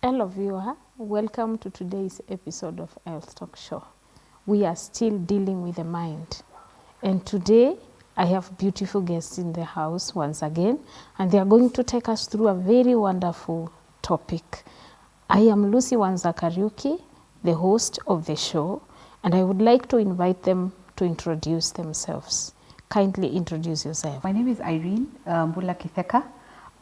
Hello viewer, welcome to today's episode of Health Talk Show. We are still dealing with the mind, and today I have beautiful guests in the house once again, and they are going to take us through a very wonderful topic. I am Lucy Wanzakariuki, the host of the show, and I would like to invite them to introduce themselves. Kindly introduce yourself. My name is Irene Mbula Kitheka.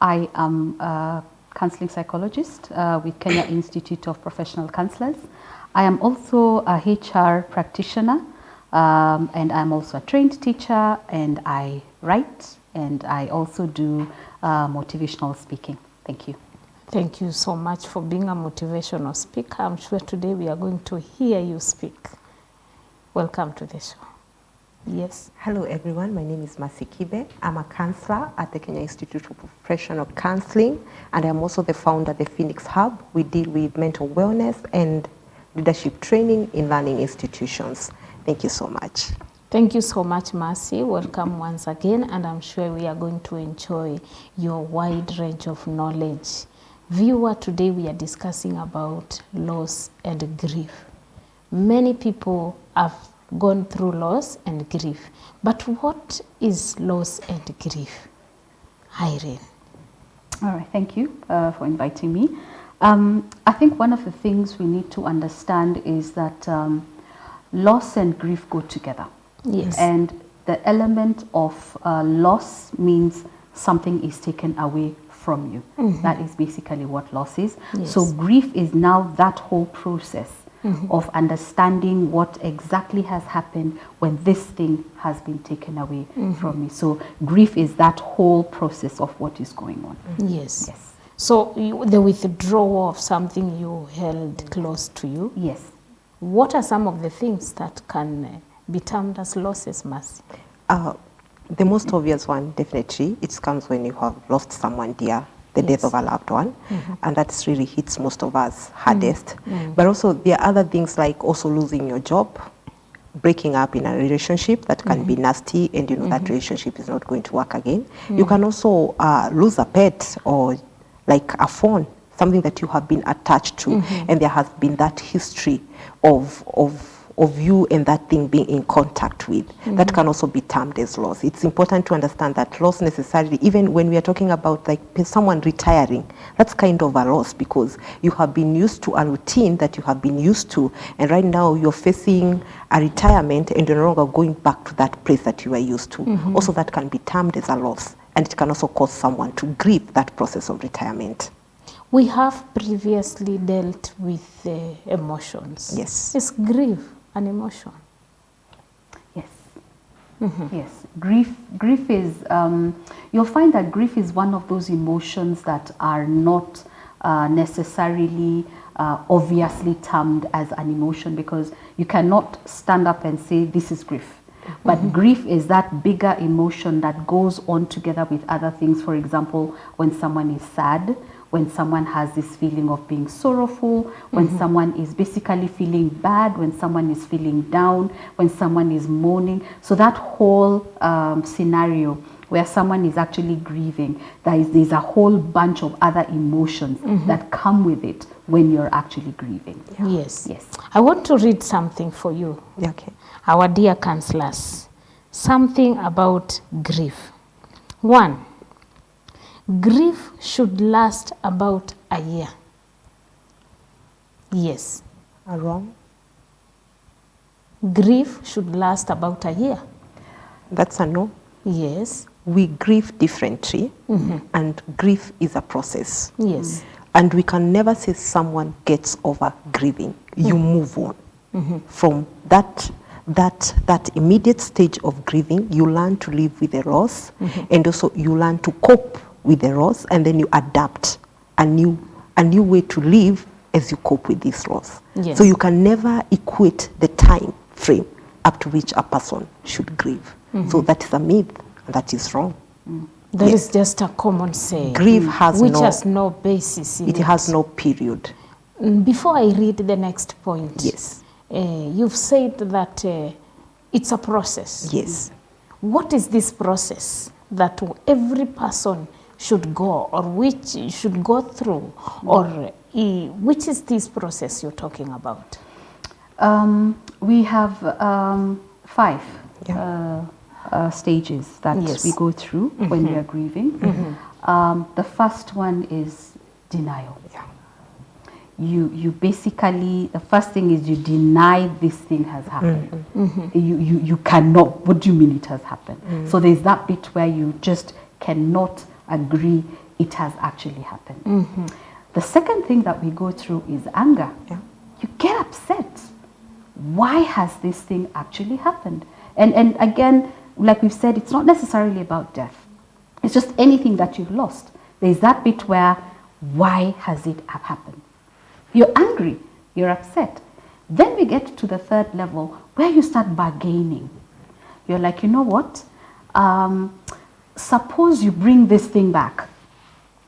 I am a counseling psychologist with Kenya Institute of Professional Counselors. I am also a HR practitioner, and I'm also a trained teacher, and I write, and I also do motivational speaking. Thank you. Thank you so much for being a motivational speaker. I'm sure today we are going to hear you speak. Welcome to the show. Yes. Hello everyone, my name is Kibe. I'm a counselor at the Kenya Institute of Professional Counseling, and I'm also the founder of the Phoenix Hub. We deal with mental wellness and leadership training in learning institutions. Thank you so much. Thank you so much, Mercy. Welcome once again, and I'm sure we are going to enjoy your wide range of knowledge. Viewer, today we are discussing about loss and grief. Many people have gone through loss and grief, but what is loss and grief? Irene. All right, thank you for inviting me. I think one of the things we need to understand is that loss and grief go together. Yes. And the element of loss means something is taken away from you. Mm-hmm. That is basically what loss is. Yes. So grief is now that whole process of understanding what exactly has happened when this thing has been taken away from me. So grief is that whole process of what is going on. Yes. Yes. So the withdrawal of something you held close to you. Yes. What are some of the things that can be termed as losses, Mercy? The most obvious one, definitely, it comes when you have lost someone dear, the death of a loved one, and that really hits most of us hardest. But also there are other things like also losing your job, breaking up in a relationship that can be nasty, and you know that relationship is not going to work again. You can also lose a pet or like a phone, something that you have been attached to, and there has been that history of you and that thing being in contact with. That can also be termed as loss. It's important to understand that loss necessarily, even when we are talking about like someone retiring, that's kind of a loss because you have been used to a routine that you have been used to, and right now you're facing a retirement and you're no longer going back to that place that you were used to. Also that can be termed as a loss, and it can also cause someone to grieve that process of retirement. We have previously dealt with emotions. Yes. Is grief an emotion? Yes. Yes. Grief is, you'll find that grief is one of those emotions that are not necessarily obviously termed as an emotion, because you cannot stand up and say this is grief. But grief is that bigger emotion that goes on together with other things. For example, when someone is sad, when someone has this feeling of being sorrowful, when someone is basically feeling bad, when someone is feeling down, when someone is mourning. So that whole scenario where someone is actually grieving, there's a whole bunch of other emotions that come with it when you're actually grieving. Yeah. Yes. Yes. I want to read something for you. Okay. Our dear counselors. Something about grief. 1. Grief should last about a year. Yes. Wrong? Grief should last about a year. That's a no. Yes. We grieve differently, and grief is a process. Yes. And we can never say someone gets over grieving. You move on. From that immediate stage of grieving, you learn to live with the loss, and also you learn to cope with the loss, and then you adapt a new way to live as you cope with this loss. Yes. So you can never equate the time frame up to which a person should grieve. So that is a myth, and that is wrong. That is just a common saying. Grief has which has no basis in it. It has no period. Before I read the next point, Yes. You've said that it's a process. Yes. What is this process that every person should go, or which should go through, or which is this process you're talking about? We have 5 stages that we go through when we are grieving. The first one is denial. You basically, the first thing is you deny this thing has happened. You cannot, what do you mean it has happened? So there's that bit where you just cannot agree it has actually happened. The second thing that we go through is anger. You get upset. Why has this thing actually happened? And again, like we've said, it's not necessarily about death. It's just anything that you've lost. There's that bit where, why has it happened? You're angry, you're upset. Then we get to the third level where you start bargaining. You're like, you know what? Suppose you bring this thing back,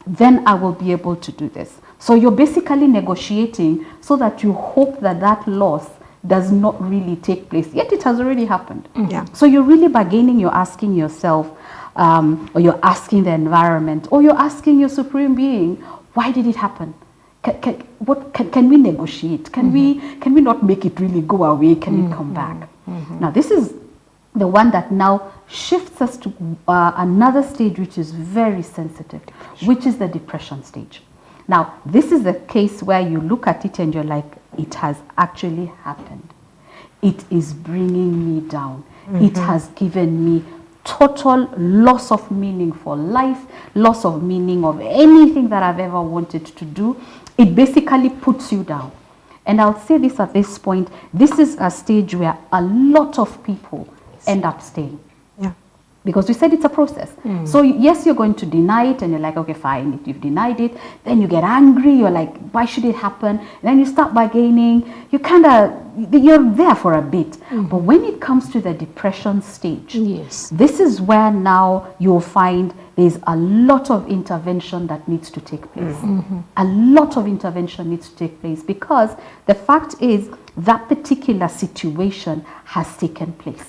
then I will be able to do this. So you're basically negotiating so that you hope that that loss does not really take place, yet it has already happened. So you're really bargaining, you're asking yourself, or you're asking the environment, or you're asking your supreme being, why did it happen? Can we negotiate? Can we not make it really go away? Can it come back? Now this is the one that now shifts us to another stage which is very sensitive, which is the depression stage. Now this is the case where you look at it and you're like, it has actually happened. It is bringing me down. It has given me total loss of meaning for life, loss of meaning of anything that I've ever wanted to do. It basically puts you down. And I'll say this at this point, this is a stage where a lot of people end up staying. Because we said it's a process. So yes, you're going to deny it and you're like, okay, fine, you've denied it. Then you get angry, you're like, why should it happen? And then you start bargaining. You're there for a bit. But when it comes to the depression stage, this is where now you'll find there's a lot of intervention that needs to take place. A lot of intervention needs to take place because the fact is that particular situation has taken place.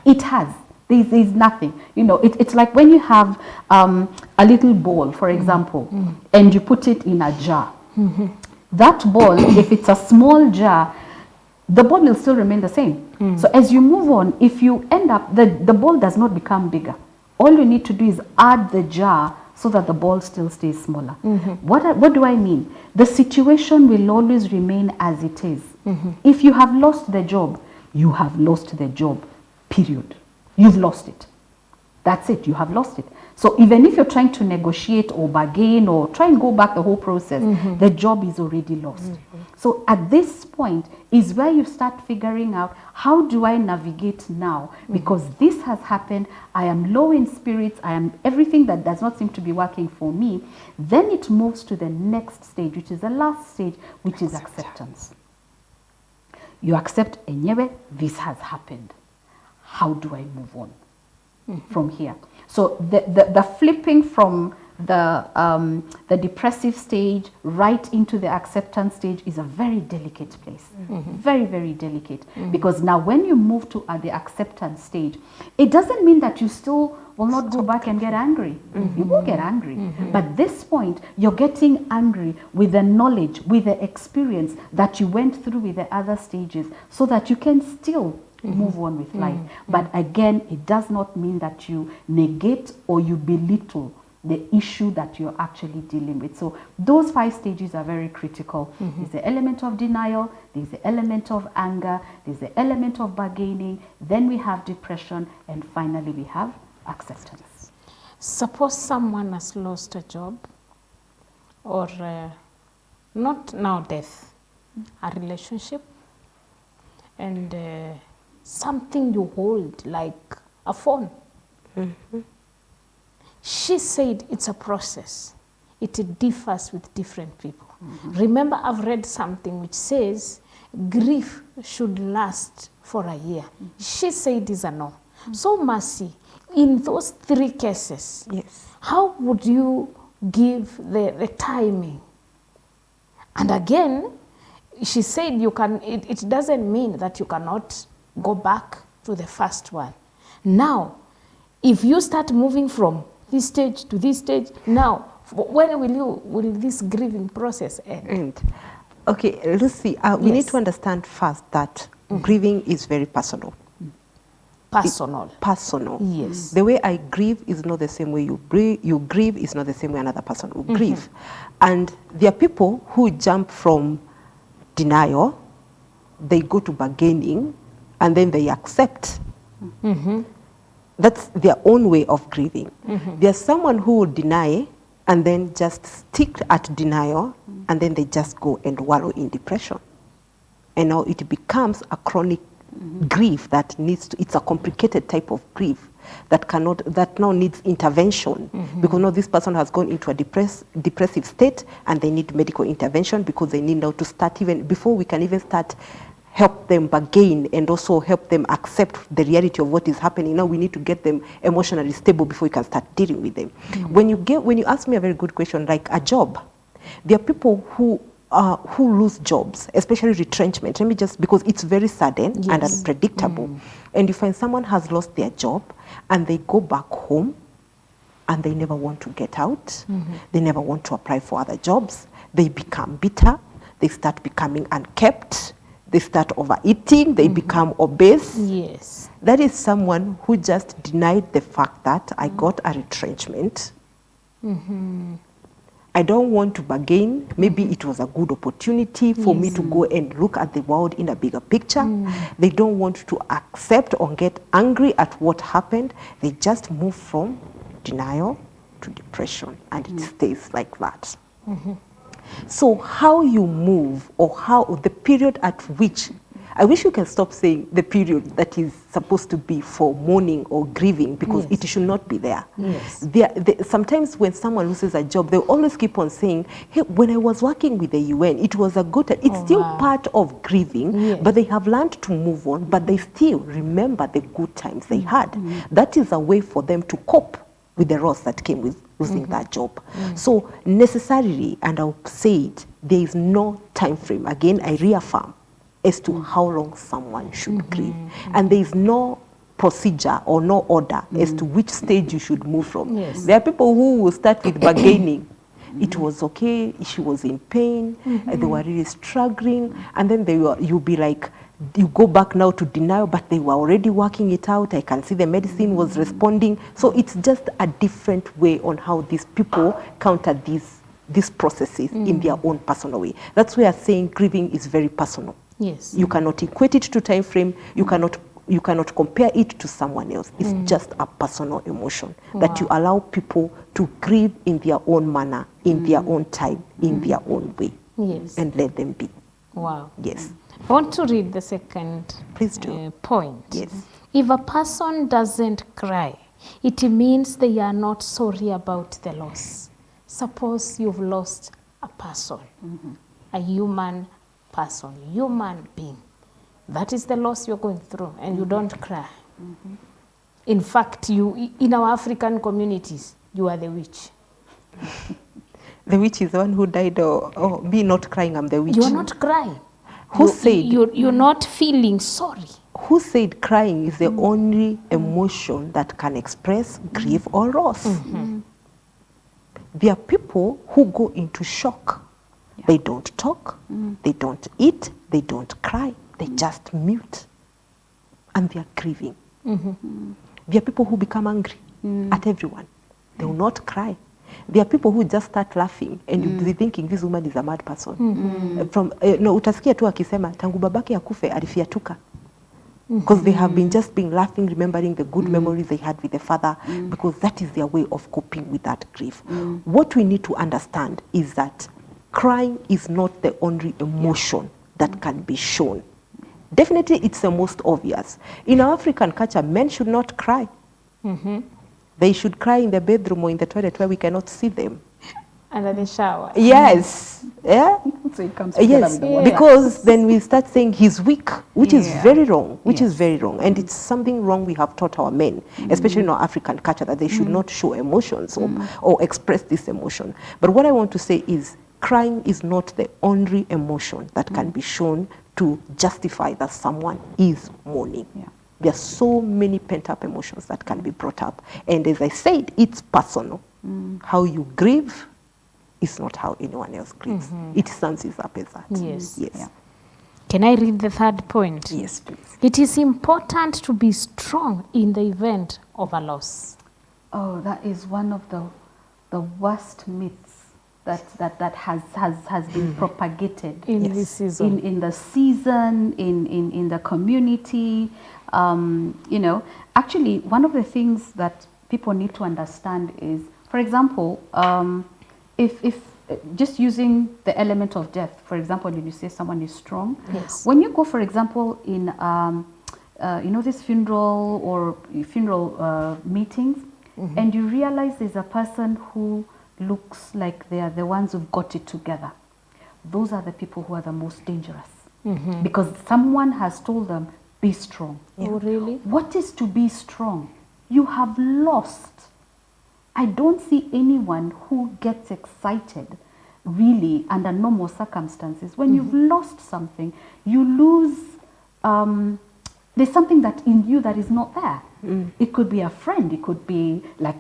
It has. There's nothing, it's like when you have a little ball, for example, and you put it in a jar. That ball, if it's a small jar, the ball will still remain the same. So as you move on, if you end up, the ball does not become bigger. All you need to do is add the jar so that the ball still stays smaller. What do I mean? The situation will always remain as it is. If you have lost the job, you have lost the job, period. You've lost it. That's it. You have lost it. So even if you're trying to negotiate or bargain or try and go back the whole process, the job is already lost. So at this point is where you start figuring out, how do I navigate now? Because this has happened. I am low in spirits. I am everything that does not seem to be working for me. Then it moves to the next stage, which is the last stage, which is acceptance. You accept, anyway, this has happened. How do I move on from here? So the flipping from the depressive stage right into the acceptance stage is a very delicate place. Very, very delicate. Because now when you move to the acceptance stage, it doesn't mean that you still will not go back and get angry. You will get angry. But at this point, you're getting angry with the knowledge, with the experience that you went through with the other stages so that you can still move on with life. But again, it does not mean that you negate or you belittle the issue that you're actually dealing with. So those 5 stages are very critical. There's the element of denial, there's the element of anger, there's the element of bargaining, then we have depression, and finally we have acceptance. Suppose someone has lost a job or not now death, a relationship, and something you hold like a phone. She said it's a process. It differs with different people. Remember, I've read something which says grief should last for a year. She said is a no. So Mercy, in those 3 cases, how would you give the timing? And again, she said you can. It doesn't mean that you cannot go back to the first one. Now, if you start moving from this stage to this stage, now When will this grieving process end? And okay, Lucy, we need to understand first that grieving is very personal. Personal. Personal. Yes. The way I grieve is not the same way you grieve is not the same way another person will grieve. And there are people who jump from denial, they go to bargaining, and then they accept. That's their own way of grieving. There's someone who will deny and then just stick at denial, and then they just go and wallow in depression. And now it becomes a chronic grief that needs to, it's a complicated type of grief that now needs intervention, because now this person has gone into a depressive state, and they need medical intervention, because they need now to start, even before we can even start, help them bargain and also help them accept the reality of what is happening. Now we need to get them emotionally stable before we can start dealing with them. When you ask me a very good question, like a job, there are people who lose jobs, especially retrenchment. Let me just, because it's very sudden and unpredictable. And you find someone has lost their job and they go back home and they never want to get out. They never want to apply for other jobs. They become bitter. They start becoming unkept. They start overeating. They become obese. Yes. That is someone who just denied the fact that I got a retrenchment. I don't want to bargain. Maybe it was a good opportunity for me to go and look at the world in a bigger picture. They don't want to accept or get angry at what happened. They just move from denial to depression, and it stays like that. So how you move, or how the period at which, I wish you can stop saying the period that is supposed to be for mourning or grieving, because it should not be there. Sometimes when someone loses a job, they always keep on saying, hey, when I was working with the UN, it was a good time. It's still part of grieving, but they have learned to move on, but they still remember the good times they had. That is a way for them to cope with the loss that came with losing that job. So necessarily, and I'll say it, there is no time frame. Again, I reaffirm as to how long someone should grieve. And there is no procedure or no order as to which stage you should move from. There are people who will start with bargaining. It was okay, she was in pain, they were really struggling, and then you'll be like, you go back now to denial, but they were already working it out. I can see the medicine was responding. So it's just a different way on how these people counter these processes in their own personal way. That's why I'm saying grieving is very personal. Yes. You cannot equate it to time frame. You cannot compare it to someone else. It's just a personal emotion that you allow people to grieve in their own manner, in their own time, in their own way. Yes. And let them be. Wow. Yes. I want to read the second Please do. point. Yes. If a person doesn't cry, it means they are not sorry about the loss. Suppose you've lost a person, a human person, human being. That is the loss you're going through, and you don't cry. In fact, in our African communities, you are the witch. The witch is the one who died, or me not crying, I'm the witch. You're not crying. Who said? You're not feeling sorry. Who said crying is the only emotion that can express grief or loss? There are people who go into shock. They don't talk, they don't eat, they don't cry, they just mute. And they are grieving. There are people who become angry at everyone. They will not cry. There are people who just start laughing and you'll be thinking this woman is a mad person. Utasikia tu akisema tangu babake akufe alifiatuka. Because they have been just been laughing, remembering the good memories they had with the father, because that is their way of coping with that grief. What we need to understand is that crying is not the only emotion that can be shown. Definitely it's the most obvious. In our African culture, men should not cry. They should cry in the bedroom or in the toilet where we cannot see them. Under the shower. Yes. Yeah. So it comes together with the water. Because then we start saying he's weak, which is very wrong, is very wrong. And it's something wrong we have taught our men, especially in our African culture, that they should not show emotions or express this emotion. But what I want to say is crying is not the only emotion that can be shown to justify that someone is mourning. There are so many pent-up emotions that can be brought up. And as I said, it's personal. How you grieve is not how anyone else grieves. It sums it up as that. Yes. Yes. Yeah. Can I read the third point? Yes, please. It is important to be strong in the event of a loss. Oh, that is one of the worst myths that has been propagated In this season. in the season, in the community. You know, actually, one of the things that people need to understand is, for example, if just using the element of death, for example, when you say someone is strong, Yes. when you go, for example, in you know, this funeral or funeral meetings, and you realize there's a person who looks like they are the ones who've got it together. Those are the people who are the most dangerous, because someone has told them, be strong. Oh, really? What is to be strong? You have lost. I don't see anyone who gets excited really under normal circumstances. When you've lost something, you lose, there's something that in you that is not there. It could be a friend, it could be like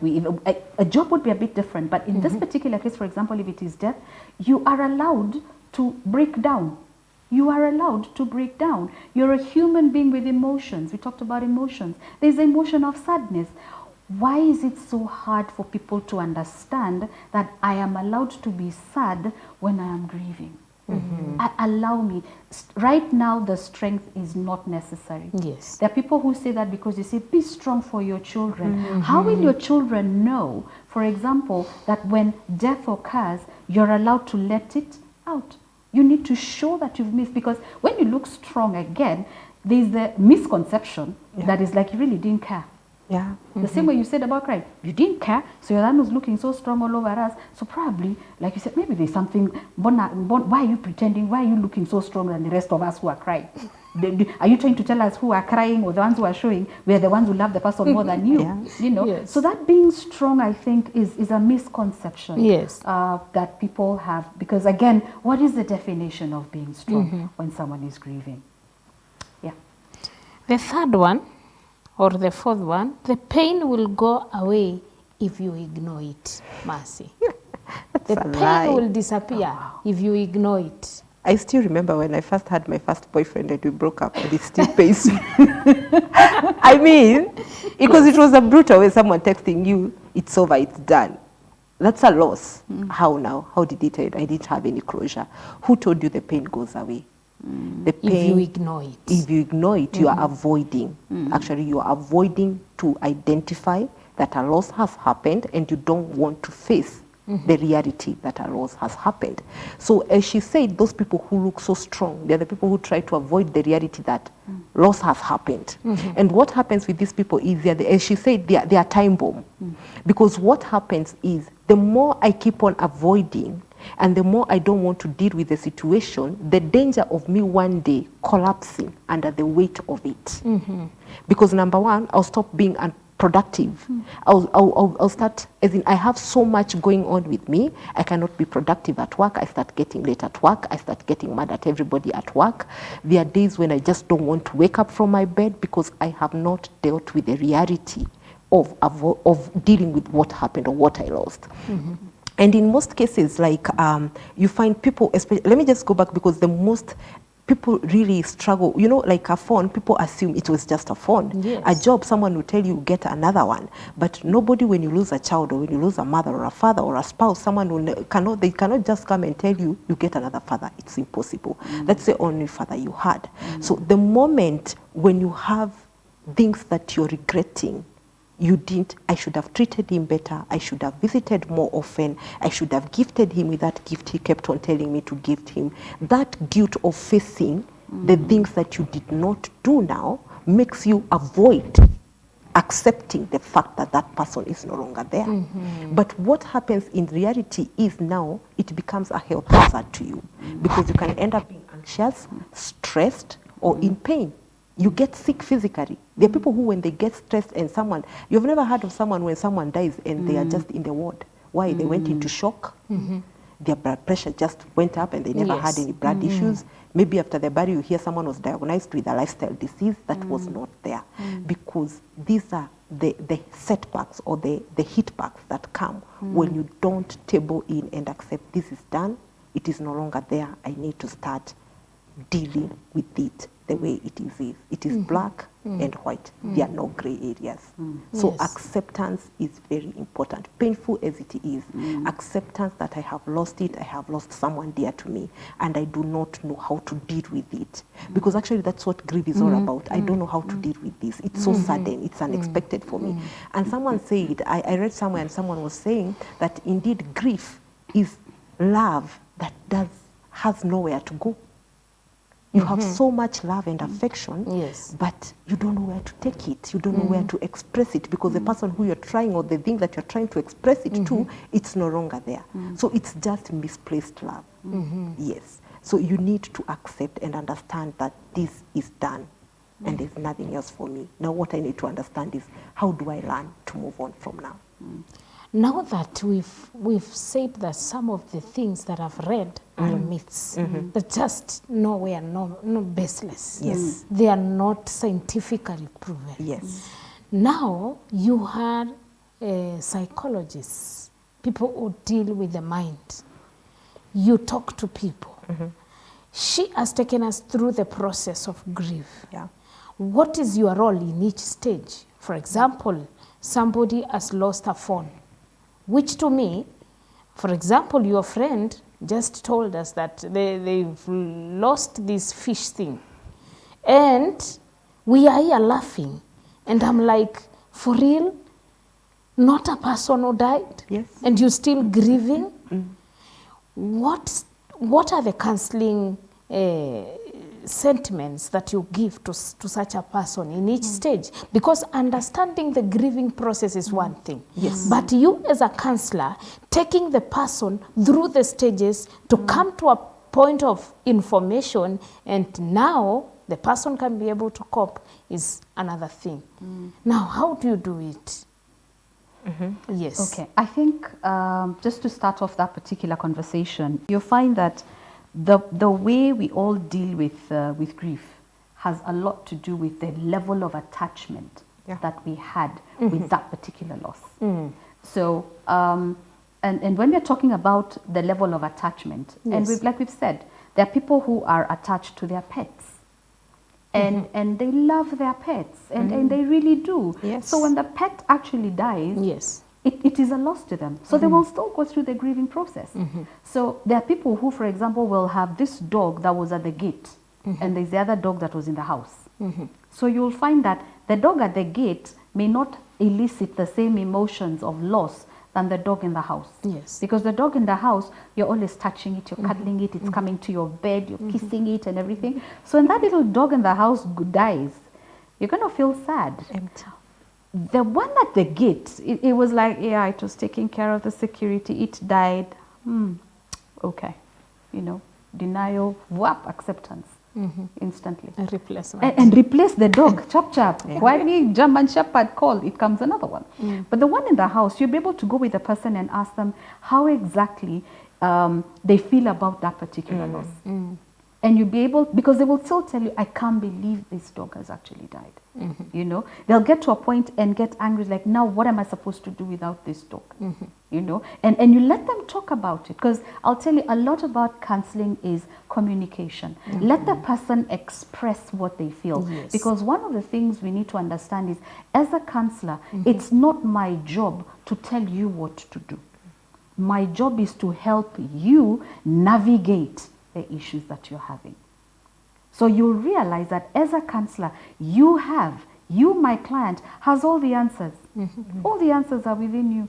a job would be a bit different, but in this particular case, for example, if it is death, you are allowed to break down. You are allowed to break down. You're a human being with emotions. We talked about emotions. There's the emotion of sadness. Why is it so hard for people to understand that I am allowed to be sad when I am grieving? Allow me. Right now, the strength is not necessary. Yes. There are people who say that because they say, be strong for your children. How will your children know, for example, that when death occurs, you're allowed to let it out? You need to show that you've missed, because when you look strong again, there's the misconception that is like you really didn't care. Yeah. The same way you said about crying. You didn't care, so your hand was looking so strong all over us. So probably, like you said, maybe there's something, why are you pretending? Why are you looking so strong than the rest of us who are crying? Are you trying to tell us who are crying, or the ones who are showing we are the ones who love the person more than you? Yeah. You know? Yes. So that being strong, I think, is a misconception Yes. that people have. Because again, what is the definition of being strong when someone is grieving? Yeah. The third one, or the fourth one, the pain will go away if you ignore it. Mercy. The a pain lie. will disappear if you ignore it. I still remember when I first had my first boyfriend and we broke up, and it still pains me. I mean, because it was a brutal way, someone texting you, it's over, it's done. That's a loss. How now? How did it end? I didn't have any closure. Who told you the pain goes away? The pain, If you ignore it. if you ignore it, you are avoiding. Actually, you are avoiding to identify that a loss has happened, and you don't want to face the reality that a loss has happened. So as she said, those people who look so strong, they're the people who try to avoid the reality that loss has happened. And what happens with these people is, as she said, they are time bomb. Because what happens is, the more I keep on avoiding, and the more I don't want to deal with the situation, the danger of me one day collapsing under the weight of it. Because number one, I'll stop being productive. I'll start, as in, I have so much going on with me, I cannot be productive at work. I start getting late at work. I start getting mad at everybody at work. There are days when I just don't want to wake up from my bed because I have not dealt with the reality of dealing with what happened or what I lost. And in most cases, like you find people, especially, let me just go back, because the most people really struggle, you know, like a phone, people assume it was just a phone. Yes. A job, someone will tell you get another one. But nobody, when you lose a child, or when you lose a mother or a father or a spouse, someone will they cannot just come and tell you get another father. It's impossible. That's the only father you had. So the moment when you have things that you're regretting, I should have treated him better, I should have visited more often, I should have gifted him with that gift he kept on telling me to gift him. That guilt of facing the things that you did not do now makes you avoid accepting the fact that that person is no longer there. But what happens in reality is, now it becomes a health hazard to you, because you can end up being anxious, stressed, or in pain. You get sick physically. There are people who, when they get stressed and you've never heard of someone when someone dies and they are just in the ward. Why? They went into shock. Their blood pressure just went up and they never had any blood issues. Maybe after the burial, you hear someone was diagnosed with a lifestyle disease that was not there. Because these are the setbacks or the hitbacks that come when you don't table in and accept this is done, it is no longer there, I need to start dealing with it the way it is. It is black and white. There are no gray areas. So acceptance is very important. Painful as it is, acceptance that I have lost it, I have lost someone dear to me, and I do not know how to deal with it. Because actually that's what grief is all about. I don't know how to deal with this. It's so sudden, it's unexpected for me. And someone said, I read somewhere and someone was saying that indeed grief is love that has nowhere to go. You have so much love and affection, but you don't know where to take it. You don't know where to express it, because the person who you're trying, or the thing that you're trying to express it to, it's no longer there. So it's just misplaced love. Yes. So you need to accept and understand that this is done and there's nothing else for me. Now what I need to understand is, how do I learn to move on from now? Now that we've said that some of the things that I've read are myths, they're just nowhere, no baseless. Yes. They are not scientifically proven. Yes. Now you are psychologists, people who deal with the mind. You talk to people. She has taken us through the process of grief. Yeah. What is your role in each stage? For example, somebody has lost a phone, which to me, for example, your friend just told us that they've lost this fish thing. And we are here laughing. And I'm like, for real? Not a person who died? Yes. And you're still grieving? What are the counseling sentiments that you give to such a person in each stage? Because understanding the grieving process is one thing. Yes. But you as a counselor, taking the person through the stages to come to a point of information, and now the person can be able to cope, is another thing. Now, how do you do it? Yes. Okay, I think just to start off that particular conversation, you'll find that the way we all deal with grief has a lot to do with the level of attachment that we had with that particular loss. So, and when we're talking about the level of attachment, and like we've said, there are people who are attached to their pets. And they love their pets, and they really do. Yes. So when the pet actually dies, it is a loss to them. So they will still go through the grieving process. So there are people who, for example, will have this dog that was at the gate, and there's the other dog that was in the house. So you'll find that the dog at the gate may not elicit the same emotions of loss than the dog in the house. Yes. Because the dog in the house, you're always touching it, you're cuddling it, it's coming to your bed, you're kissing it and everything. So when that little dog in the house dies, you're going to feel sad. Empty. The one at the gate, it was like, yeah, it was taking care of the security, it died. Okay. You know, denial, whap, acceptance. Instantly. A replacement. And replace the dog, chop chop. Why me German Shepherd call? It comes another one. But the one in the house, you'll be able to go with the person and ask them how exactly they feel about that particular loss. And you'll be able, because they will still tell you, I can't believe this dog has actually died. You know, they'll get to a point and get angry, like, now what am I supposed to do without this dog? You know, and you let them talk about it, because I'll tell you, a lot about counseling is communication. Let the person express what they feel. Because one of the things we need to understand is, as a counselor, it's not my job to tell you what to do. My job is to help you navigate the issues that you're having. So you'll realize that as a counselor, you, my client, has all the answers. All the answers are within you.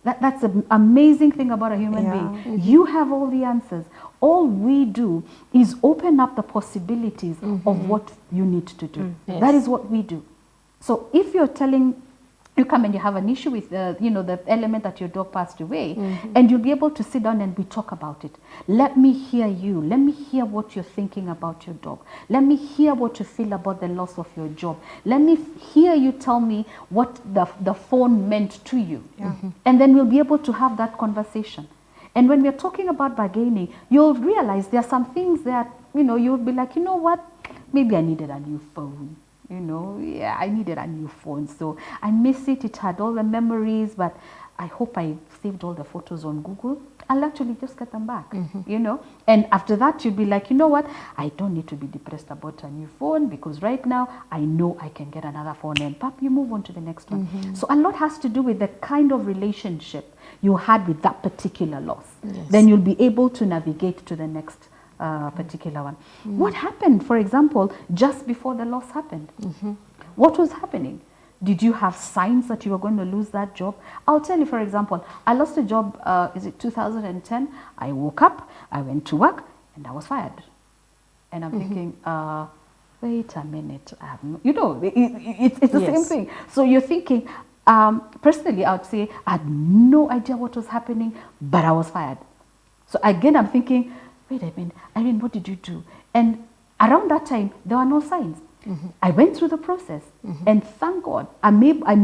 That's an amazing thing about a human being. You have all the answers. All we do is open up the possibilities of what you need to do. That is what we do. So if you're telling, you come and you have an issue with the element that your dog passed away, and you'll be able to sit down and we talk about it. Let me hear you. Let me hear what you're thinking about your dog. Let me hear what you feel about the loss of your job. Let me hear you tell me what the phone meant to you. And then we'll be able to have that conversation. And when we're talking about bargaining, you'll realize there are some things that, you'll be like, you know what, maybe I needed a new phone. Yeah, I needed a new phone. So I miss it. It had all the memories, but I hope I saved all the photos on Google. I'll actually just get them back, And after that, you'll be like, you know what? I don't need to be depressed about a new phone because right now I know I can get another phone and pop, you move on to the next one. So a lot has to do with the kind of relationship you had with that particular loss. Yes. Then you'll be able to navigate to the next particular one. What happened, for example, just before the loss happened? What was happening? Did you have signs that you were going to lose that job? I'll tell you, for example, I lost a job, is it 2010? I woke up, I went to work, and I was fired. And I'm thinking, wait a minute, I have no, it's the same thing. So you're thinking, personally, I would say I had no idea what was happening, but I was fired. So again, I'm thinking, wait a minute, Irene, what did you do? And around that time, there were no signs. I went through the process and thank God I'm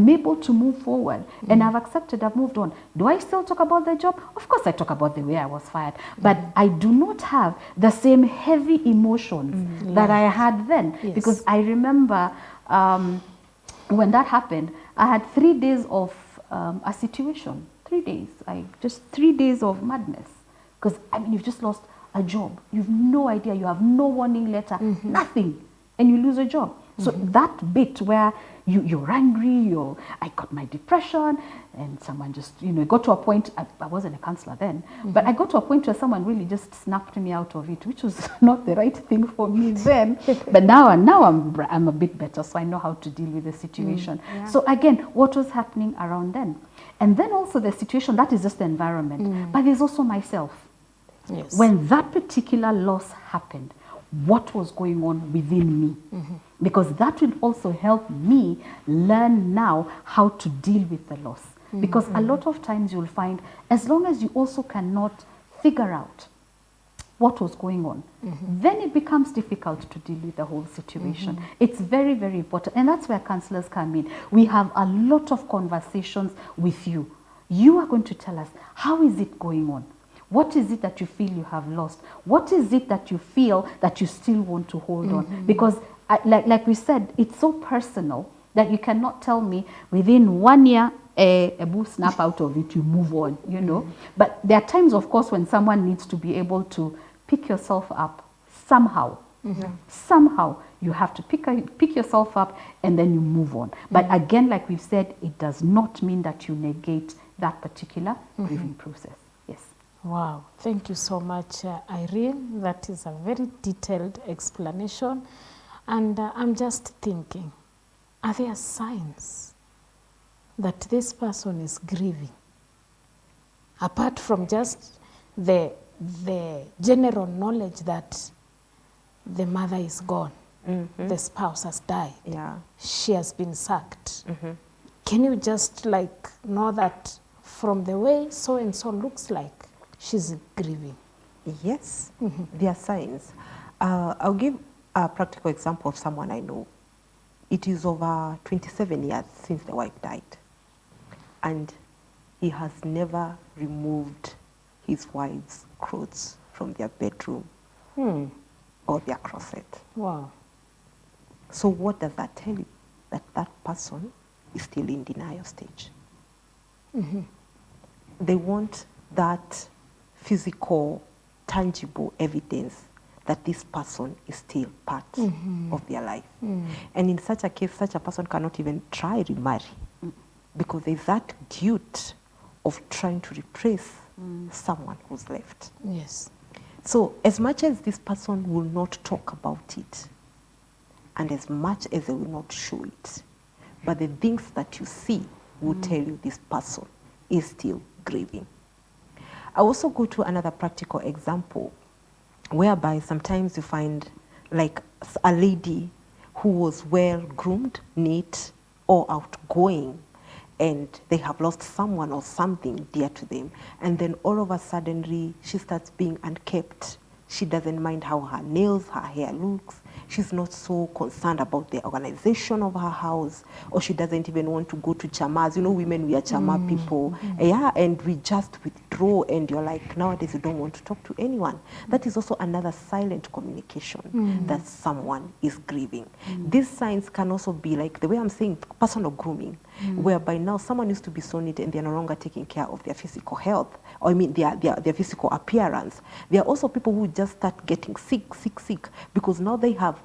able to move forward and I've accepted, I've moved on. Do I still talk about the job? Of course I talk about the way I was fired, but I do not have the same heavy emotions that I had then. Yes. Because I remember when that happened, I had 3 days of a situation. 3 days, just 3 days of madness. Because you've just lost a job. You've no idea, you have no warning letter, nothing. And you lose a job. So that bit where you're angry, I got my depression, and someone just, it got to a point, I wasn't a counselor then, but I got to a point where someone really just snapped me out of it, which was not the right thing for me then. But now I'm a bit better, so I know how to deal with the situation. So again, what was happening around then? And then also the situation, that is just the environment, but there's also myself. Yes. When that particular loss happened, what was going on within me, because that will also help me learn now how to deal with the loss. Because a lot of times you'll find, as long as you also cannot figure out what was going on, then it becomes difficult to deal with the whole situation. It's very, very important. And that's where counselors come in. We have a lot of conversations with you. You are going to tell us, how is it going on? What is it that you feel you have lost? What is it that you feel that you still want to hold on? Because like we said, it's so personal that you cannot tell me within 1 year, a boo snap out of it, you move on, But there are times, of course, when someone needs to be able to pick yourself up somehow. Somehow you have to pick yourself up and then you move on. But again, like we've said, it does not mean that you negate that particular grieving process. Yes. Wow, thank you so much, Irene. That is a very detailed explanation. And I'm just thinking, are there signs that this person is grieving? Apart from just the general knowledge that the mother is gone, the spouse has died, she has been sacked. Can you just know that from the way so-and-so looks like, she's grieving? Yes, there are signs. I'll give a practical example of someone I know. It is over 27 years since the wife died. And he has never removed his wife's clothes from their bedroom or their closet. Wow. So what does that tell you? That that person is still in denial stage. They want that physical, tangible evidence that this person is still part of their life. And in such a case, such a person cannot even try to remarry because there's that guilt of trying to replace someone who's left. Yes. So as much as this person will not talk about it, and as much as they will not show it, but the things that you see will tell you this person is still grieving. I also go to another practical example whereby sometimes you find like a lady who was well groomed, neat, or outgoing, and they have lost someone or something dear to them, and then all of a sudden she starts being unkempt. She doesn't mind how her nails, her hair looks. she's not so concerned about the organization of her house, or she doesn't even want to go to chamas. You know, women, we are chama people. Yeah, and we just withdraw, and you're like, nowadays you don't want to talk to anyone. That is also another silent communication that someone is grieving. These signs can also be like the way I'm saying, personal grooming, whereby now someone used to be so neat and they're no longer taking care of their physical health, or I mean their physical appearance. There are also people who just start getting sick, because now they have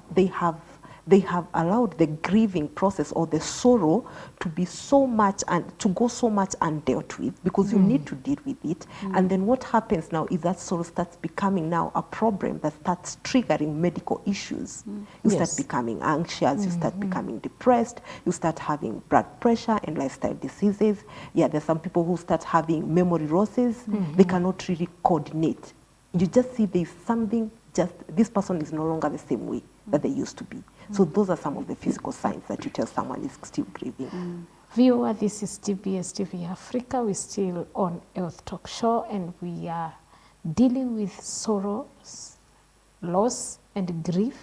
allowed the grieving process or the sorrow to be so much and to go so much undealt with, because you need to deal with it. And then what happens now is that sorrow starts becoming now a problem that starts triggering medical issues. You start becoming anxious, you start becoming depressed, you start having blood pressure and lifestyle diseases. Yeah, there's some people who start having memory losses. They cannot really coordinate. You just see there's something, just this person is no longer the same way that they used to be. So those are some of the physical signs that you tell someone is still grieving. Viewer, this is TBS TV Africa. We're still on Health Talk Show, and we are dealing with sorrow, loss, and grief.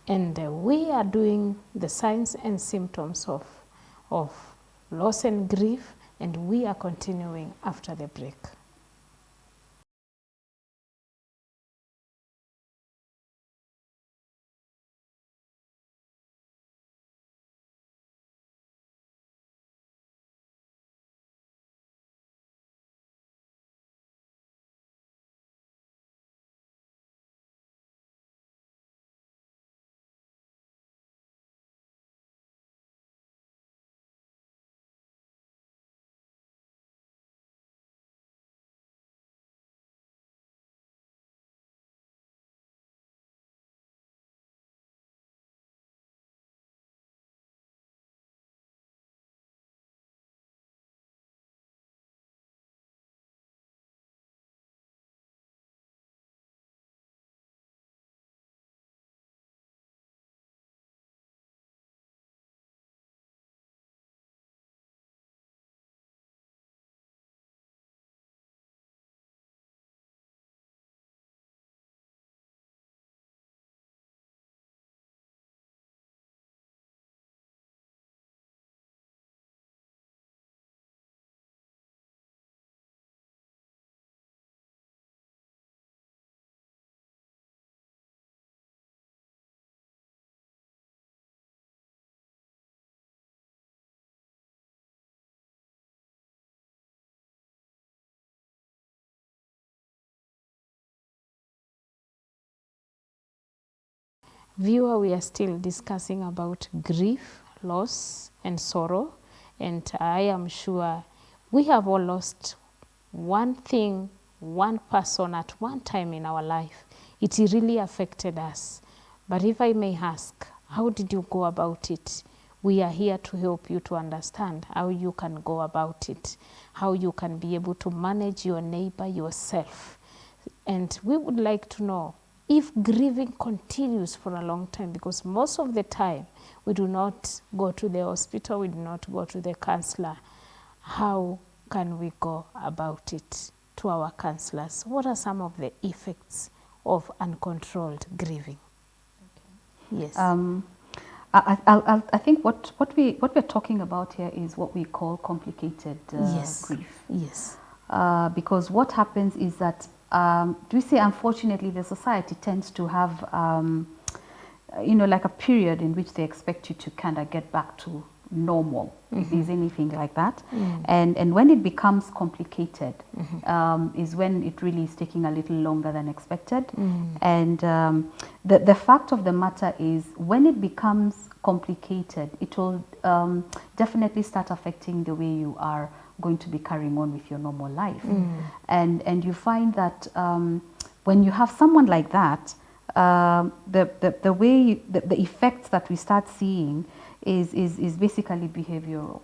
And we are doing the signs and symptoms of loss and grief, and we are continuing after the break. Viewer, we are still discussing about grief, loss, and sorrow. And I am sure we have all lost one thing, one person at one time in our life. It really affected us. But if I may ask, how did you go about it? We are here to help you to understand how you can go about it, how you can be able to manage your neighbor, yourself. And we would like to know if grieving continues for a long time, because most of the time we do not go to the hospital, we do not go to the counselor. How can we go about it to our counselors? What are some of the effects of uncontrolled grieving? Okay. Yes. I think what we're talking about here is what we call complicated grief. Yes. Because what happens is that do we say, unfortunately, the society tends to have, like a period in which they expect you to kind of get back to normal, if there's anything like that. And when it becomes complicated is when it really is taking a little longer than expected. And the fact of the matter is, when it becomes complicated, it will definitely start affecting the way you are going to be carrying on with your normal life. And you find that when you have someone like that, the way the effects that we start seeing is basically behavioral.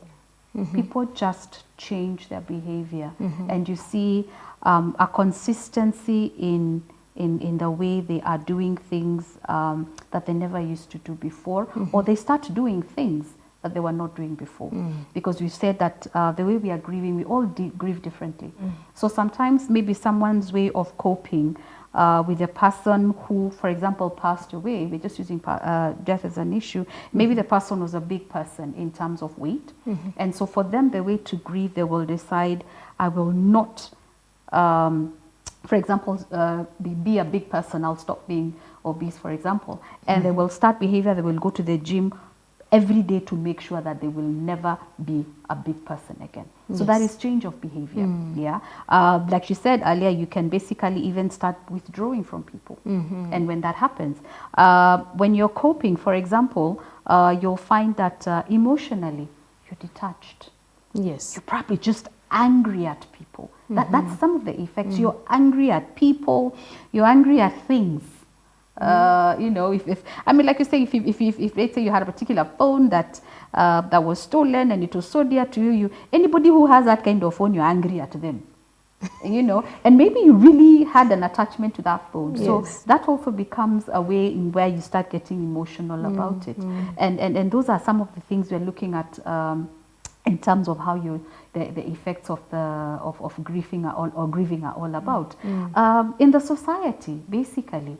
People just change their behavior, and you see a consistency in the way they are doing things that they never used to do before, or they start doing things that they were not doing before. Because we said that the way we are grieving, we all grieve differently. So sometimes maybe someone's way of coping with a person who, for example, passed away. We're just using death as an issue. Maybe the person was a big person in terms of weight. And so for them, the way to grieve, they will decide, I will not, for example, be a big person. I'll stop being obese, for example. And they will start behavior. They will go to the gym every day to make sure that they will never be a big person again. So that is change of behavior. Yeah, like she said earlier, you can basically even start withdrawing from people. And when that happens, when you're coping, for example, you'll find that emotionally you're detached. Yes. You're probably just angry at people. That's some of the effects. You're angry at people. You're angry at things. You know, if I mean, like you say, if let's say you had a particular phone that that was stolen and it was so dear to you, anybody who has that kind of phone, you're angry at them. You know, and maybe you really had an attachment to that phone. So that also becomes a way in where you start getting emotional about it. And those are some of the things we're looking at in terms of how the effects of grieving are all about. In the society, basically,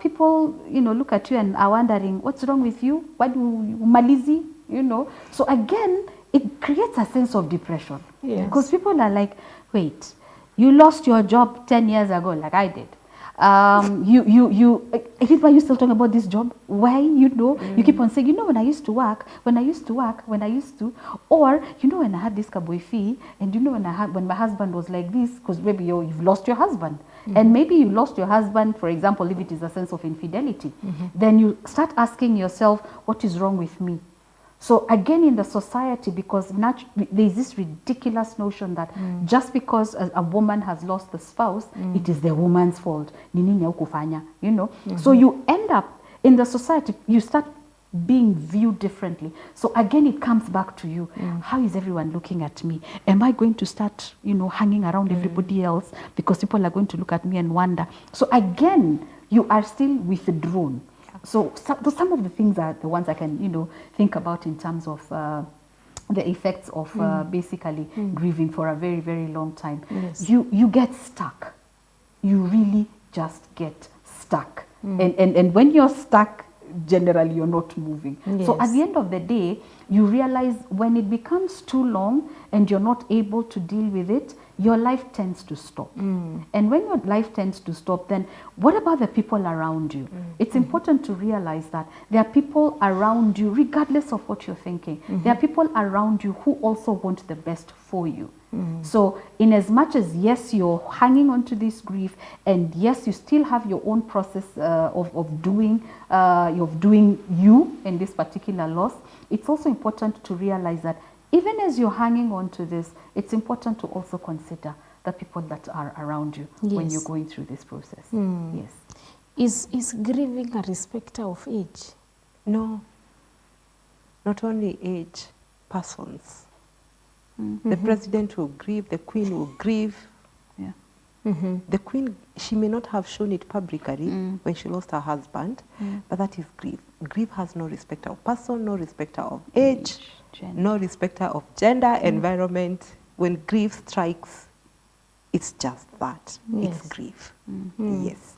people, you know, look at you and are wondering, what's wrong with you? Why do you malizi? You know, so again, it creates a sense of depression. Because people are like, wait, you lost your job 10 years ago, like I did. Why are you still talking about this job? Why? You know, you keep on saying, you know, when I used to work, or, you know, when I had this kaboy fee, and you know, when my husband was like this, because maybe you've lost your husband. And maybe you lost your husband, for example, if it is a sense of infidelity. Then you start asking yourself, what is wrong with me? So again, in the society, because there's this ridiculous notion that just because a woman has lost the spouse, it is the woman's fault. You know, so you end up in the society, you start being viewed differently. So again, it comes back to you. How is everyone looking at me? Am I going to start, you know, hanging around everybody else because people are going to look at me and wonder? So again, you are still withdrawn. So some of the things are the ones I can, you know, think about in terms of the effects of basically grieving for a very, very long time. You get stuck. You really just get stuck. And when you're stuck, generally you're not moving. So at the end of the day, you realize when it becomes too long and you're not able to deal with it, your life tends to stop. And when your life tends to stop, then what about the people around you? It's important to realize that there are people around you, regardless of what you're thinking. There are people around you who also want the best for you. So in as much as, yes, you're hanging on to this grief, and yes, you still have your own process of doing you in this particular loss, it's also important to realize that even as you're hanging on to this, it's important to also consider the people that are around you when you're going through this process. Yes. Is grieving a respecter of age? No. Not only age, persons. The president will grieve, the queen will grieve. The queen, she may not have shown it publicly when she lost her husband, but that is grief. Grief has no respecter of person, no respecter of age, no respecter of gender, environment. When grief strikes, it's just that. It's grief. Yes.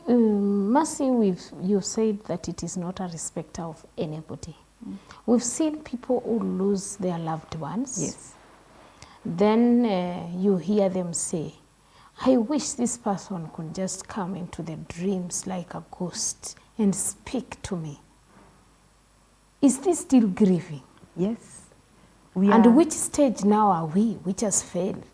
Mercy, you said that it is not a respecter of anybody. We've seen people who lose their loved ones. Yes. Then you hear them say, I wish this person could just come into the dreams like a ghost and speak to me. Is this still grieving? Yes. And which stage now are we, which has failed?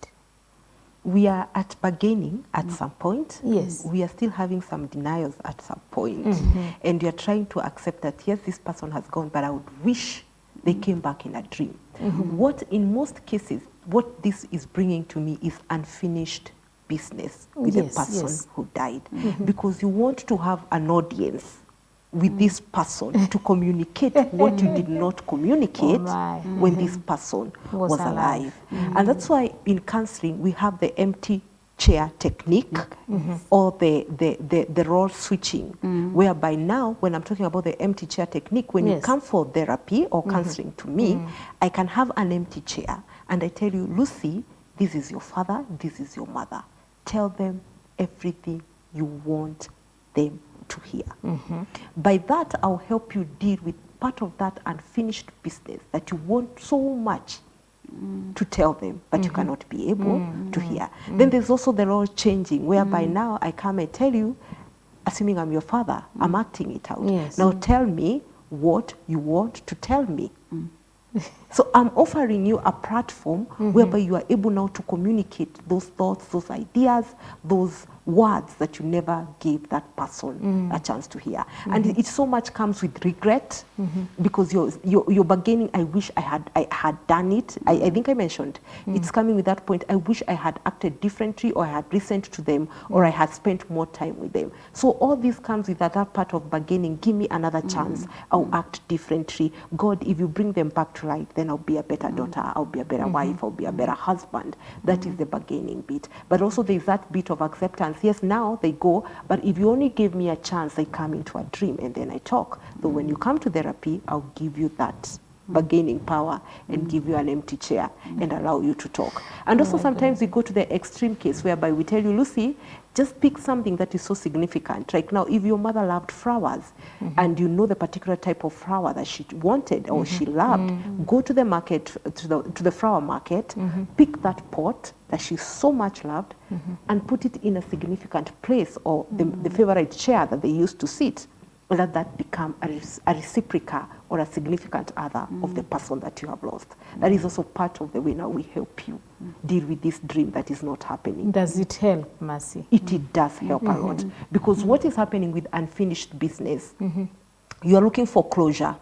We are at bargaining at some point. Yes. We are still having some denials at some point. And we are trying to accept that, yes, this person has gone, but I would wish they came back in a dream. What, in most cases, what this is bringing to me is unfinished business with the person who died. Because you want to have an audience with this person to communicate what you did not communicate when this person was alive. And that's why in counseling we have the empty chair technique or the role switching, whereby now when I'm talking about the empty chair technique, when you come for therapy or counseling to me, I can have an empty chair and I tell you, Lucy, this is your father, this is your mother. Tell them everything you want them to hear. By that, I'll help you deal with part of that unfinished business that you want so much to tell them, but you cannot be able to hear. Then there's also the role changing, whereby now I come and tell you, assuming I'm your father, I'm acting it out. Yes. Now tell me what you want to tell me. So I'm offering you a platform whereby you are able now to communicate those thoughts, those ideas, those words that you never gave that person a chance to hear. And it so much comes with regret because you're bargaining, I wish I had done it. I think I mentioned, it's coming with that point, I wish I had acted differently, or I had listened to them, or I had spent more time with them. So all this comes with that part of bargaining, give me another chance, I'll act differently. God, if you bring them back to life, then I'll be a better daughter, I'll be a better wife, I'll be a better husband. That is the bargaining bit. But also there's that bit of acceptance. Yes, now they go, but if you only give me a chance, they come into a dream and then I talk. So when you come to therapy, I'll give you that bargaining power and give you an empty chair and allow you to talk. And also sometimes we go to the extreme case whereby we tell you, Lucy, just pick something that is so significant. Like now, if your mother loved flowers and you know the particular type of flower that she wanted or she loved, go to the market, to the flower market, pick that pot that she so much loved and put it in a significant place, or the favorite chair that they used to sit. Let that become a reciprocal or a significant other of the person that you have lost. That is also part of the way now we help you deal with this dream that is not happening. Does it help, Mercy? It does help a lot. Because what is happening with unfinished business, you are looking for closure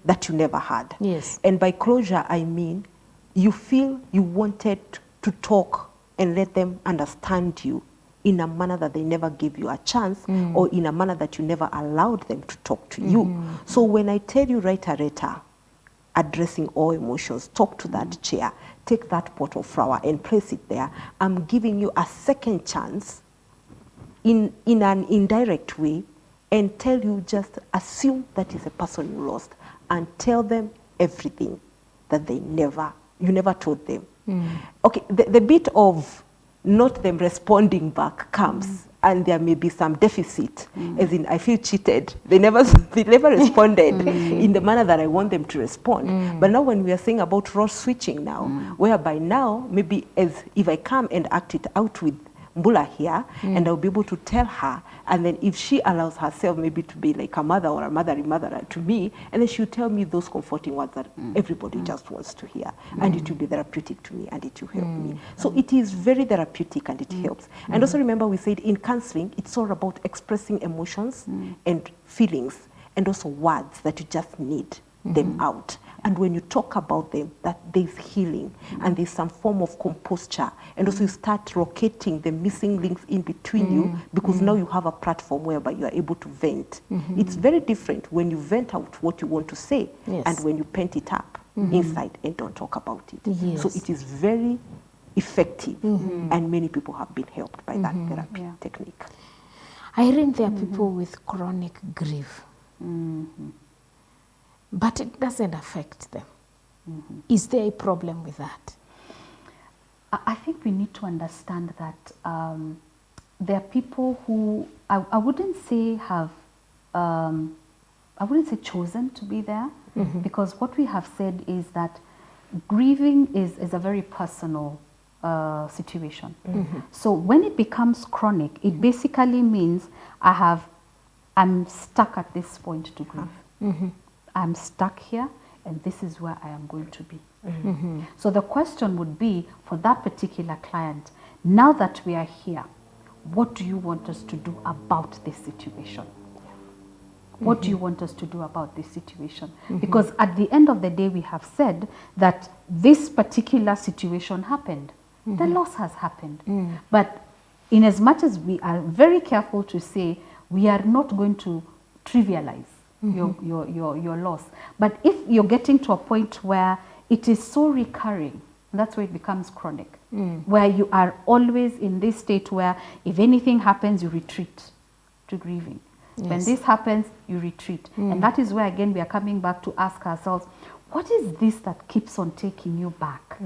that you never had. Yes. And by closure, I mean you feel you wanted to talk and let them understand you in a manner that they never gave you a chance, or in a manner that you never allowed them to talk to you. So when I tell you write a letter addressing all emotions, talk to that chair, take that pot of flower and place it there, I'm giving you a second chance in an indirect way, and tell you, just assume that is a person you lost and tell them everything that you never told them. Okay, the bit of not them responding back comes, and there may be some deficit, as in I feel cheated. They never responded in the manner that I want them to respond. But now when we are saying about role switching now, whereby now maybe as if I come and act it out with Mbula here, and I'll be able to tell her, and then if she allows herself maybe to be like a mother or a mother to me, and then she'll tell me those comforting words that everybody just wants to hear, and it will be therapeutic to me, and it will help me. So it is very therapeutic, and it helps. And also remember, we said in counseling, it's all about expressing emotions and feelings, and also words that you just need them out. And when you talk about them, that there's healing and there's some form of composture, and also you start locating the missing links in between you, because now you have a platform whereby you are able to vent. It's very different when you vent out what you want to say, and when you pent it up inside and don't talk about it. So it is very effective, and many people have been helped by that therapy technique. Irene, there are people with chronic grief. But it doesn't affect them. Is there a problem with that? I think we need to understand that there are people who I wouldn't say have, I wouldn't say chosen to be there, because what we have said is that grieving is a very personal situation. So when it becomes chronic, it basically means I'm stuck at this point to grieve. I'm stuck here, and this is where I am going to be. So the question would be for that particular client, now that we are here, what do you want us to do about this situation? What do you want us to do about this situation? Because at the end of the day, we have said that this particular situation happened. The loss has happened. But in as much as we are very careful to say, we are not going to trivialize your loss. But if you're getting to a point where it is so recurring, that's where it becomes chronic, where you are always in this state where if anything happens, you retreat to grieving. When this happens, you retreat. And that is where, again, we are coming back to ask ourselves, what is this that keeps on taking you back?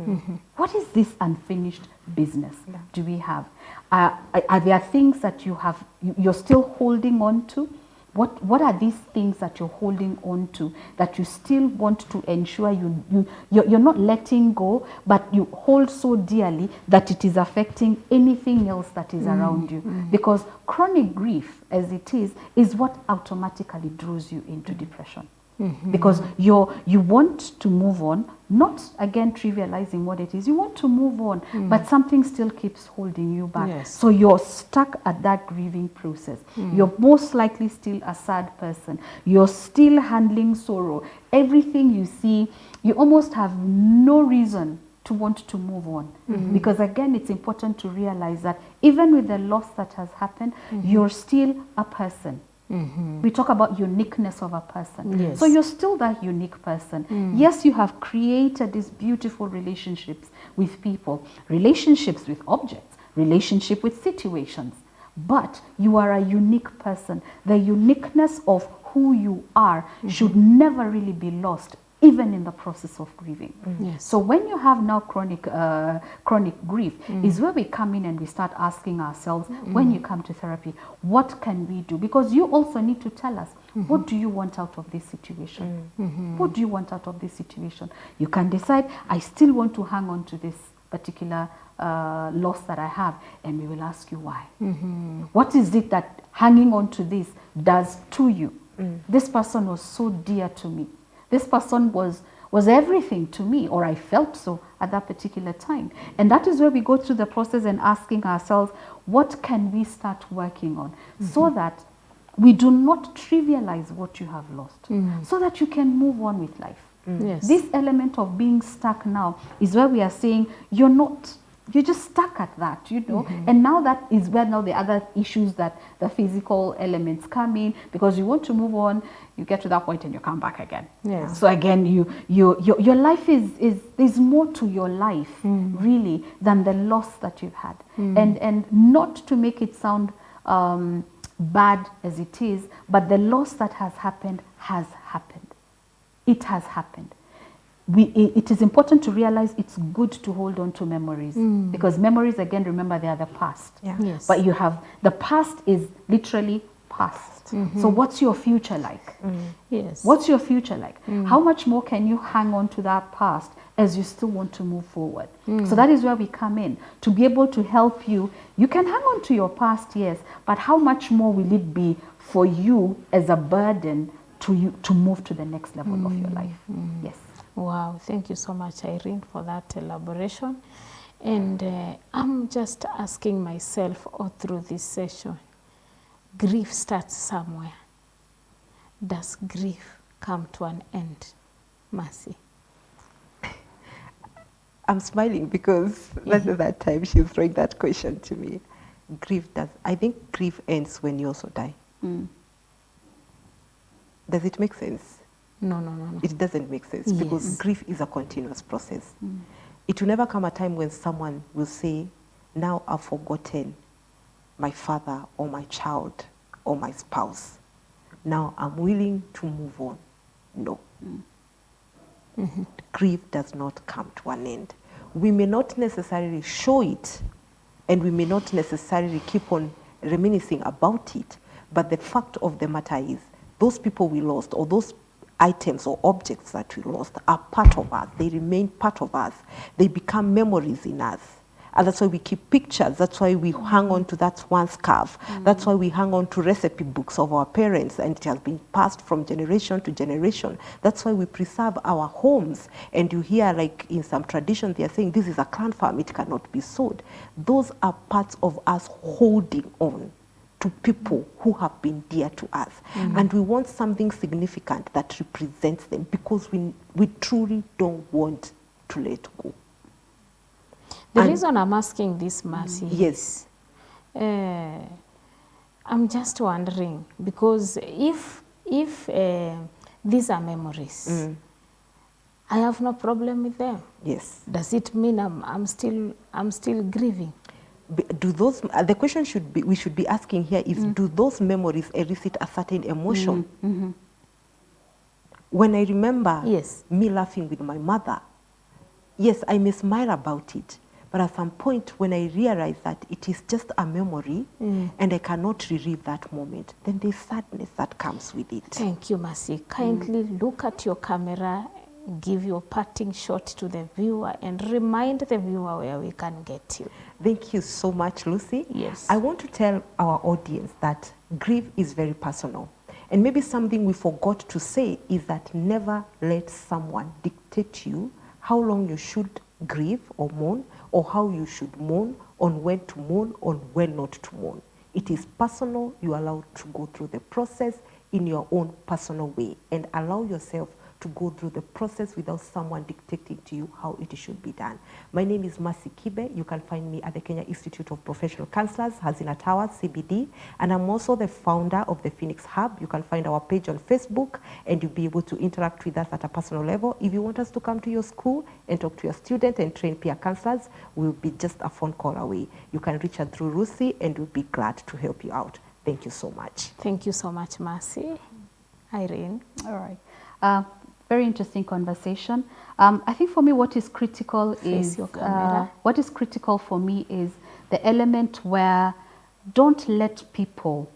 What is this unfinished business do we have? Are there things that you're still holding on to? What are these things that you're holding on to that you still want to ensure you're not letting go, but you hold so dearly that it is affecting anything else that is around you? Because chronic grief, as it is what automatically draws you into depression. Because you want to move on, not again trivializing what it is. You want to move on, but something still keeps holding you back. Yes. So you're stuck at that grieving process. You're most likely still a sad person. You're still handling sorrow. Everything you see, you almost have no reason to want to move on. Because again, it's important to realize that even with the loss that has happened, you're still a person. We talk about uniqueness of a person. Yes. So you're still that unique person. Yes, you have created these beautiful relationships with people, relationships with objects, relationship with situations, but you are a unique person. The uniqueness of who you are should never really be lost, even in the process of grieving. Yes. So when you have now chronic grief, is where we come in and we start asking ourselves, when you come to therapy, what can we do? Because you also need to tell us, what do you want out of this situation? What do you want out of this situation? You can decide, I still want to hang on to this particular loss that I have, and we will ask you why. What is it that hanging on to this does to you? This person was so dear to me. This person was everything to me, or I felt so at that particular time. And that is where we go through the process and asking ourselves, what can we start working on so that we do not trivialize what you have lost, so that you can move on with life. Yes. This element of being stuck now is where we are saying you're just stuck at that, and now that is where now the other issues, that the physical elements come in, because you want to move on, you get to that point and you come back again. Yes. So again, your life is there's more to your life really than the loss that you've had, and not to make it sound bad as it is, but the loss that has happened has happened. It has happened. It is important to realize it's good to hold on to memories, because memories, again, remember, they are the past. Yeah. Yes. But you have, the past is literally past. So what's your future like? Yes. What's your future like? How much more can you hang on to that past as you still want to move forward? So that is where we come in, to be able to help you. You can hang on to your past, yes, but how much more will it be for you as a burden to move to the next level of your life? Yes. Wow, thank you so much, Irene, for that elaboration. And I'm just asking myself all through this session, grief starts somewhere. Does grief come to an end? Mercy. I'm smiling because that's that time she was throwing that question to me. I think grief ends when you also die. Does it make sense? No. It doesn't make sense, because grief is a continuous process. It will never come a time when someone will say, now I've forgotten my father or my child or my spouse. Now I'm willing to move on. No. Grief does not come to an end. We may not necessarily show it, and we may not necessarily keep on reminiscing about it, but the fact of the matter is, those people we lost, or those items or objects that we lost, are part of us. They remain part of us. They become memories in us. And that's why we keep pictures. That's why we hang on to that one scarf. That's why we hang on to recipe books of our parents, and it has been passed from generation to generation. That's why we preserve our homes. And you hear, like in some traditions, they are saying, this is a clan farm, it cannot be sold. Those are parts of us holding on to people who have been dear to us. And we want something significant that represents them, because we truly don't want to let go. The reason I'm asking this, Mercy, yes, I'm just wondering, because if these are memories, I have no problem with them. yes. Does it mean I'm still grieving? Do those, the question we should be asking here is, do those memories elicit a certain emotion? When I remember Yes. me laughing with my mother, yes, I may smile about it, but at some point when I realize that it is just a memory and I cannot relive that moment, then there's sadness that comes with it. Thank you, Mercy. Kindly look at your camera, give your parting shot to the viewer, and remind the viewer where we can get you. Thank you so much, Lucy. Yes. I want to tell our audience that grief is very personal. And maybe something we forgot to say is that never let someone dictate to you how long you should grieve or mourn, or how you should mourn, on when to mourn, on when not to mourn. It is personal. You're allowed to go through the process in your own personal way, and allow yourself to go through the process without someone dictating to you how it should be done. My name is Mercy Kibe. You can find me at the Kenya Institute of Professional Counselors, Hazina Tower, CBD, and I'm also the founder of the Phoenix Hub. You can find our page on Facebook, and you'll be able to interact with us at a personal level. If you want us to come to your school and talk to your student and train peer counselors, we'll be just a phone call away. You can reach us through Rusi, and we'll be glad to help you out. Thank you so much. Thank you so much, Mercy. Irene. All right. Very interesting conversation. I think for me, what is critical Face your camera. What is critical for me is the element where don't let people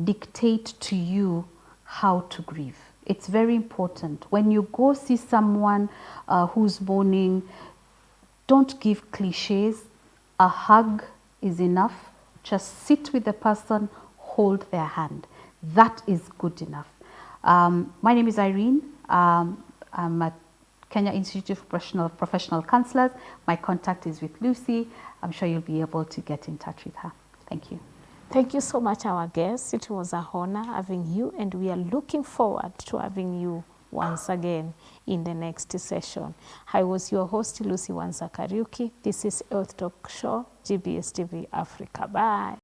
dictate to you how to grieve. It's very important. When you go see someone who's mourning, don't give cliches. A hug is enough. Just sit with the person, hold their hand. That is good enough. My name is Irene. I'm at Kenya Institute of Professional Counselors. My contact is with Lucy. I'm sure you'll be able to get in touch with her. Thank you. Thank you so much, our guests. It was an honor having you, and we are looking forward to having you once again in the next session. I was your host, Lucy Wanzakariuki. This is Health Talk Show, GBS TV Africa. Bye.